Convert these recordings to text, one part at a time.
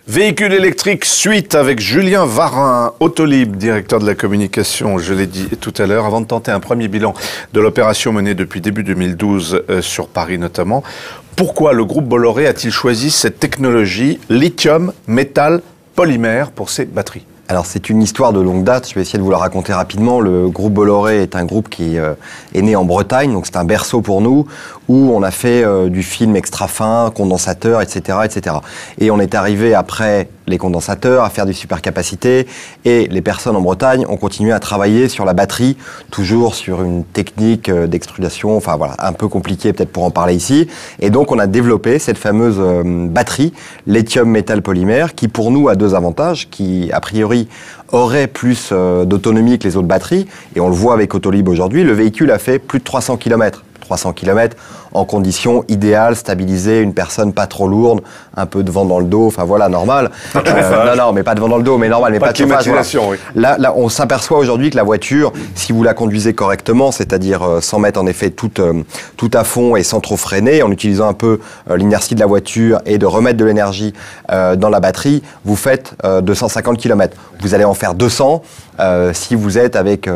Véhicule électrique suite avec Julien Varin, Autolib, directeur de la communication, je l'ai dit tout à l'heure, avant de tenter un premier bilan de l'opération menée depuis début 2012 sur Paris notamment. Pourquoi le groupe Bolloré a-t-il choisi cette technologie lithium, métal, polymère pour ses batteries ? Alors c'est une histoire de longue date, je vais essayer de vous la raconter rapidement. Le groupe Bolloré est un groupe qui est né en Bretagne, donc c'est un berceau pour nous, où on a fait du film extra fin, condensateur, etc., etc. Et on est arrivé après les condensateurs à faire du supercapacité, et les personnes en Bretagne ont continué à travailler sur la batterie, toujours sur une technique d'extrudation, enfin voilà, un peu compliquée peut-être pour en parler ici. Et donc on a développé cette fameuse batterie lithium métal polymère qui pour nous a deux avantages, qui a priori aurait plus d'autonomie que les autres batteries, et on le voit avec Autolib aujourd'hui, le véhicule a fait plus de 300 km. 300 km en conditions idéales, stabilisées, une personne pas trop lourde, un peu de vent dans le dos, enfin voilà, normal. Non, mais pas de vent dans le dos, mais normal, mais pas de chauffage. Voilà. Oui. Là, on s'aperçoit aujourd'hui que la voiture, si vous la conduisez correctement, c'est-à-dire sans mettre en effet tout à fond et sans trop freiner, en utilisant un peu l'inertie de la voiture et de remettre de l'énergie dans la batterie, vous faites 250 km. Vous allez en faire 200 si vous êtes avec,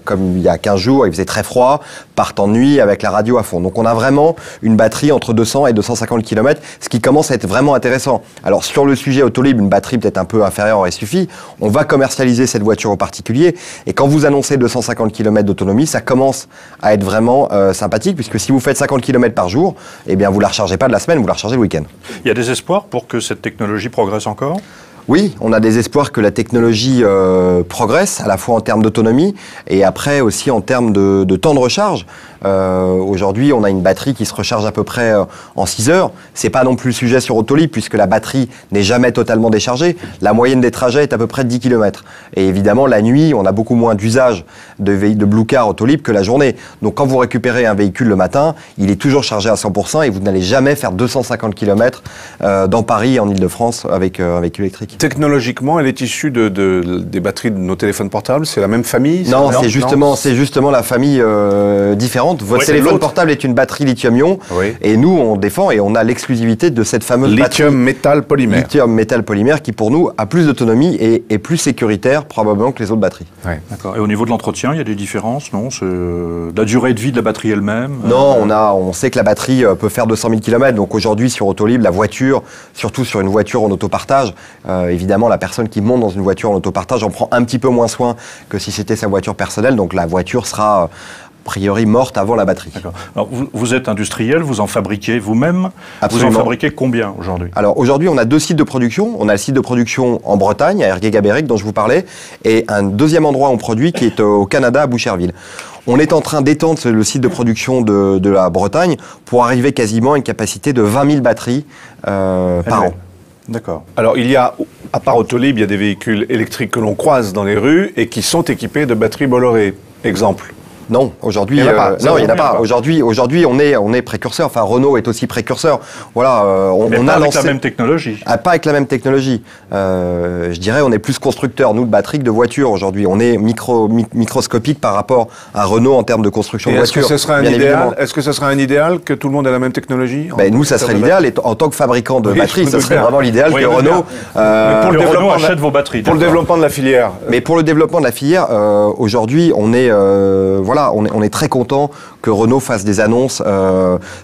comme il y a 15 jours, il faisait très froid, partant de nuit avec la radio à fond. Donc on a vraiment une batterie entre 200 et 250 km, ce qui commence à être vraiment intéressant. Alors sur le sujet Autolib, une batterie peut-être un peu inférieure aurait suffi. On va commercialiser cette voiture aux particuliers, et quand vous annoncez 250 km d'autonomie, ça commence à être vraiment sympathique, puisque si vous faites 50 km par jour, eh bien vous la rechargez pas de la semaine, vous la rechargez le week-end. Il y a des espoirs pour que cette technologie progresse encore ? Oui, on a des espoirs que la technologie progresse, à la fois en termes d'autonomie et après aussi en termes de temps de recharge. Aujourd'hui, on a une batterie qui se recharge à peu près en 6 heures. C'est pas non plus le sujet sur Autolib, puisque la batterie n'est jamais totalement déchargée. La moyenne des trajets est à peu près de 10 km. Et évidemment, la nuit, on a beaucoup moins d'usage de Blue Car Autolib que la journée. Donc quand vous récupérez un véhicule le matin, il est toujours chargé à 100% et vous n'allez jamais faire 250 km dans Paris et en Ile-de-France avec un véhicule électrique. Technologiquement, elle est issue des batteries de nos téléphones portables. C'est la même famille? Non, c'est justement la famille différente. Votre téléphone portable est une batterie lithium-ion, et nous, on défend et on a l'exclusivité de cette fameuse batterie lithium-métal-polymère. Lithium-métal-polymère qui, pour nous, a plus d'autonomie et est plus sécuritaire, probablement, que les autres batteries. Ouais. D'accord. Et au niveau de l'entretien, il y a des différences, non? La durée de vie de la batterie elle-même? Non, on sait que la batterie peut faire 200 000 km. Donc aujourd'hui, sur Autolib, la voiture, surtout sur une voiture en autopartage, évidemment, la personne qui monte dans une voiture en autopartage en prend un petit peu moins soin que si c'était sa voiture personnelle. Donc la voiture sera a priori morte avant la batterie. D'accord. Alors vous êtes industriel, vous en fabriquez vous-même. Absolument. Vous en fabriquez combien aujourd'hui? Alors aujourd'hui, on a 2 sites de production. On a le site de production en Bretagne, à Ergué-Gabéric, dont je vous parlais, et un deuxième endroit où on produit qui est au Canada, à Boucherville. On est en train d'étendre le site de production de la Bretagne pour arriver quasiment à une capacité de 20 000 batteries par an. D'accord. Alors il y a, à part Autolib, il y a des véhicules électriques que l'on croise dans les rues et qui sont équipés de batteries Bolloré. Exemple. Non, aujourd'hui, il n'y en a pas. Aujourd'hui, on est précurseur. Enfin, Renault est aussi précurseur. Voilà, on a lancé. Avec la même technologie. Pas avec la même technologie. Je dirais, on est plus constructeur, nous, de batteries que de voitures aujourd'hui. On est microscopique par rapport à Renault en termes de construction de voitures. Est-ce que ce serait un idéal que tout le monde ait la même technologie? Nous, ça serait l'idéal. Et en tant que fabricant de batteries, ça serait vraiment l'idéal que Renault. Pour le développement, achète vos batteries. Pour le développement de la filière. Mais pour le développement de la filière, aujourd'hui, on est on est très content que Renault fasse des annonces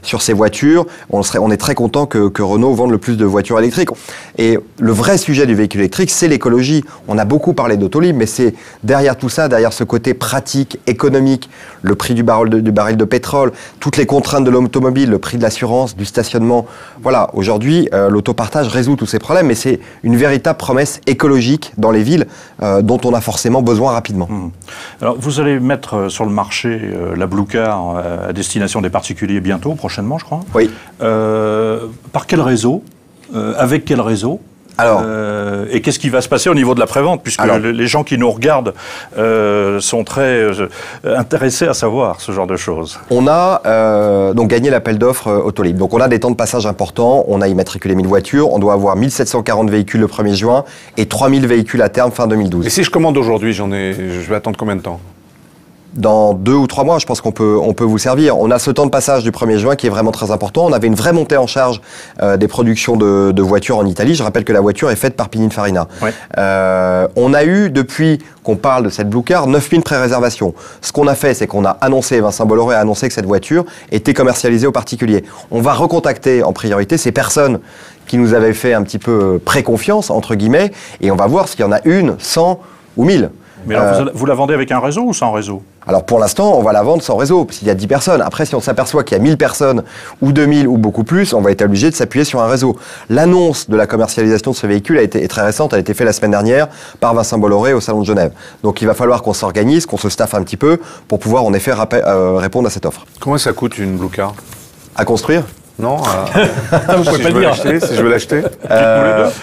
sur ses voitures. On est très content que Renault vende le plus de voitures électriques. Et le vrai sujet du véhicule électrique, c'est l'écologie. On a beaucoup parlé d'Autolib, mais c'est derrière tout ça, derrière ce côté pratique, économique, le prix du baril de pétrole, toutes les contraintes de l'automobile, le prix de l'assurance, du stationnement. Voilà, aujourd'hui, l'autopartage résout tous ces problèmes, mais c'est une véritable promesse écologique dans les villes dont on a forcément besoin rapidement. Alors, vous allez mettre sur le marché la Blue Car à destination des particuliers bientôt, prochainement, je crois. Oui. Par quel réseau? Avec quel réseau? Alors, et qu'est-ce qui va se passer au niveau de la prévente, puisque les gens qui nous regardent sont très intéressés à savoir ce genre de choses. On a donc gagné l'appel d'offres Autolib. Donc on a des temps de passage importants, on a immatriculé 1000 voitures, on doit avoir 1740 véhicules le 1er juin et 3000 véhicules à terme fin 2012. Et si je commande aujourd'hui, je vais attendre combien de temps? Dans 2 ou 3 mois, je pense qu'on peut vous servir. On a ce temps de passage du 1er juin qui est vraiment très important. On avait une vraie montée en charge des productions de voitures en Italie. Je rappelle que la voiture est faite par Pininfarina. Ouais. On a eu, depuis qu'on parle de cette Blue Car, 9000 pré-réservations. Ce qu'on a fait, c'est qu'on a annoncé, Vincent Bolloré a annoncé que cette voiture était commercialisée aux particuliers. On va recontacter en priorité ces personnes qui nous avaient fait un petit peu pré-confiance, entre guillemets, et on va voir s'il y en a 1, 100 ou 1000. Mais alors, vous la vendez avec un réseau ou sans réseau? Alors pour l'instant, on va la vendre sans réseau, parce qu'il y a 10 personnes. Après, si on s'aperçoit qu'il y a 1000 personnes, ou 2000, ou beaucoup plus, on va être obligé de s'appuyer sur un réseau. L'annonce de la commercialisation de ce véhicule est très récente, elle a été faite la semaine dernière par Vincent Bolloré au Salon de Genève. Donc il va falloir qu'on s'organise, qu'on se staffe un petit peu, pour pouvoir en effet répondre à cette offre. Comment ça coûte une Blue Car? À construire? Non, Vous pouvez pas le dire. si je veux l'acheter.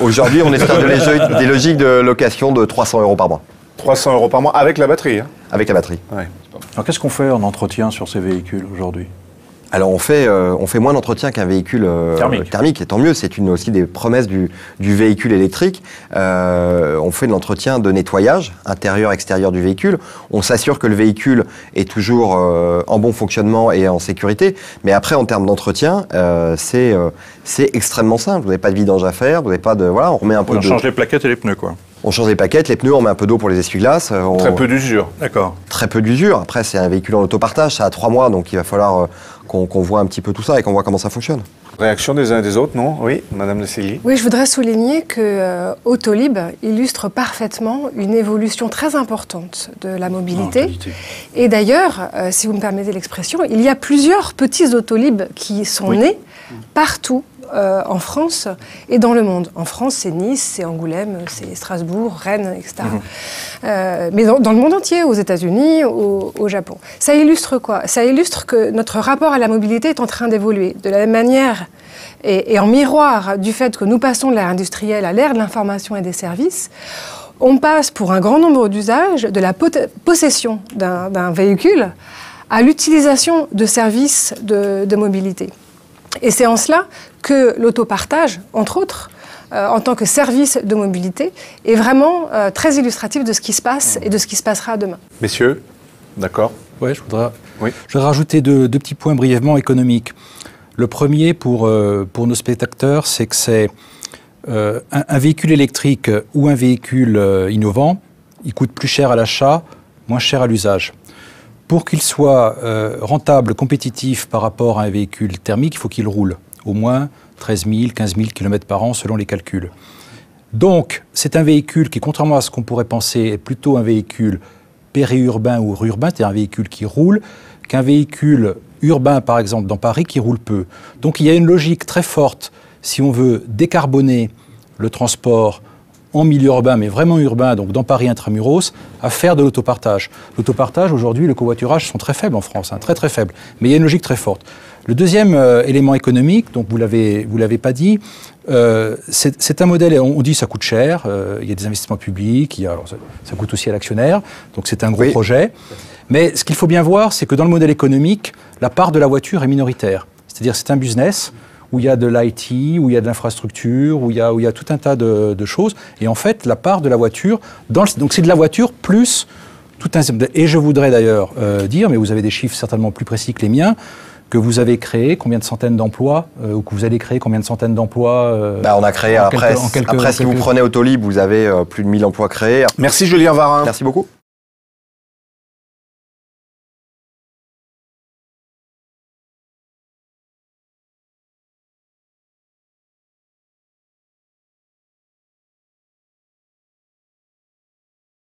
Aujourd'hui, on est sur des logiques de location de 300 € par mois. 300 € par mois avec la batterie. Hein. Avec la batterie. Ouais. Alors qu'est-ce qu'on fait en entretien sur ces véhicules aujourd'hui? Alors on fait moins d'entretien qu'un véhicule thermique, et tant mieux, c'est aussi des promesses du véhicule électrique. On fait de l'entretien de nettoyage intérieur-extérieur du véhicule. On s'assure que le véhicule est toujours en bon fonctionnement et en sécurité. Mais après, en termes d'entretien, c'est extrêmement simple. Vous n'avez pas de vidange à faire, vous n'avez pas de... Voilà, on remet un peu On change les plaquettes et les pneus, quoi. On change les plaquettes, les pneus, on met un peu d'eau pour les essuie-glaces. Très peu d'usure. D'accord. Très peu d'usure. Après, c'est un véhicule en autopartage, ça a 3 mois, donc il va falloir qu'on voit un petit peu tout ça et qu'on voit comment ça fonctionne. Réaction des uns et des autres, non? Oui, Madame Le Cégli. Oui, je voudrais souligner que Autolib illustre parfaitement une évolution très importante de la mobilité. Et d'ailleurs, si vous me permettez l'expression, il y a plusieurs petits Autolib qui sont nés partout en France et dans le monde. En France, c'est Nice, c'est Angoulême, c'est Strasbourg, Rennes, etc. Mais dans le monde entier, aux États-Unis, au Japon. Ça illustre quoi? Ça illustre que notre rapport à la mobilité est en train d'évoluer. De la même manière, et en miroir du fait que nous passons de l'ère industrielle à l'ère de l'information et des services, on passe pour un grand nombre d'usages de la possession d'un véhicule à l'utilisation de services de mobilité. Et c'est en cela que l'autopartage, entre autres, en tant que service de mobilité, est vraiment très illustratif de ce qui se passe et de ce qui se passera demain. Messieurs, d'accord? Oui, je voudrais rajouter deux petits points brièvement économiques. Le premier, pour nos spectateurs, c'est que c'est un véhicule électrique ou un véhicule innovant, il coûte plus cher à l'achat, moins cher à l'usage. Pour qu'il soit rentable, compétitif par rapport à un véhicule thermique, il faut qu'il roule au moins 13 000, 15 000 km par an selon les calculs. Donc, c'est un véhicule qui, contrairement à ce qu'on pourrait penser, est plutôt un véhicule périurbain ou urbain, c'est-à-dire un véhicule qui roule, qu'un véhicule urbain, par exemple, dans Paris, qui roule peu. Donc, il y a une logique très forte, si on veut décarboner le transport en milieu urbain, mais vraiment urbain, donc dans Paris intramuros, à faire de l'autopartage. L'autopartage, aujourd'hui, le covoiturage sont très faibles en France, très très faibles, mais il y a une logique très forte. Le deuxième élément économique, donc vous l'avez pas dit, c'est un modèle, on dit ça coûte cher, il y a des investissements publics, alors ça coûte aussi à l'actionnaire, donc c'est un gros projet. Mais ce qu'il faut bien voir, c'est que dans le modèle économique, la part de la voiture est minoritaire. C'est-à-dire c'est un business où il y a de l'IT, où il y a de l'infrastructure, où il y a tout un tas de choses. Et en fait, la part de la voiture, donc c'est de la voiture plus tout un... Et je voudrais d'ailleurs dire, mais vous avez des chiffres certainement plus précis que les miens, que vous avez créé combien de centaines d'emplois, ou que vous allez créer combien de centaines d'emplois on a créé, après si vous prenez Autolib, vous avez plus de 1000 emplois créés. Merci Julien Varin. Merci beaucoup.